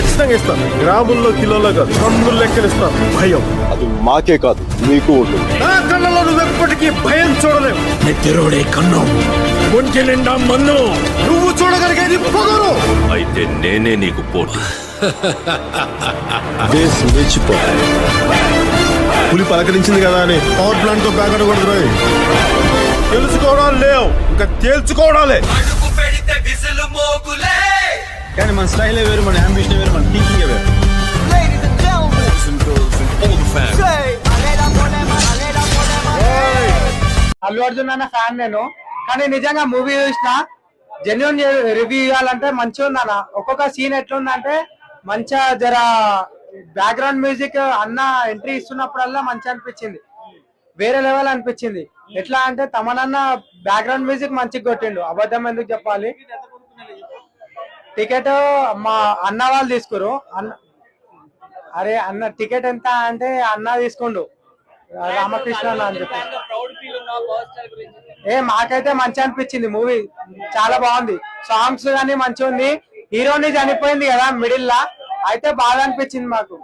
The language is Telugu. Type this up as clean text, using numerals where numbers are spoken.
ఖచ్చితంగా ఇస్తాను. గ్రాముల్లో కిలోలో కాదు, టన్నుల లెక్కలు ఇస్తాను. భయం అది మాకే కాదు నీకు ఉంటుంది. నా కళ్ళలో నువ్వు ఎప్పటికీ భయం చూడలేవు. నెత్తిరోడే కన్ను, ఒంటి నిండా మన్ను, నువ్వు చూడగలిగేది పొగరు. అయితే నేనే నీకు పోటీ. దేశ్ లేచిపోతాయి. పులి పలకరించింది కదా అని పవర్ ప్లాంట్ తో బ్యాగ్ కొడుతున్నా. తెలుసుకోవడం లేవు, ఇంకా తేల్చుకోవడాలే. కానీ మన స్టైలే వేరు, మన అంబిషన్ వేరు, మన థింకింగ్ వేరు. అల్లు అర్జున్ అన్న ఫ్యాన్ నేను, కానీ నిజంగా మూవీ చూసిన జెన్యున్ రివ్యూ ఇవ్వాలంటే మంచిగా ఉందన్న. ఒక్కొక్క సీన్ ఎట్లుందంటే మంచిగా జర బ్యాక్గ్రౌండ్ మ్యూజిక్ అన్న ఎంట్రీ ఇస్తున్నప్పుడల్లా మంచిగా అనిపించింది, వేరే లెవెల్ అనిపించింది. ఎట్లా అంటే తమనన్న బ్యాక్గ్రౌండ్ మ్యూజిక్ మంచిగా కొట్టిండు. అబద్ధం ఎందుకు చెప్పాలి. టికెట్ మా అన్న వాళ్ళు తీసుకురు. అరే అన్న టికెట్ ఎంత అంటే అన్న తీసుకుండు, రామకృష్ణ అన్న అని చెప్పి. మాకైతే మంచి అనిపించింది మూవీ, చాలా బాగుంది. సాంగ్స్ కానీ మంచిగా ఉంది. హీరోని చనిపోయింది కదా మిడిల్ లా, అయితే బాగా అనిపించింది మాకు.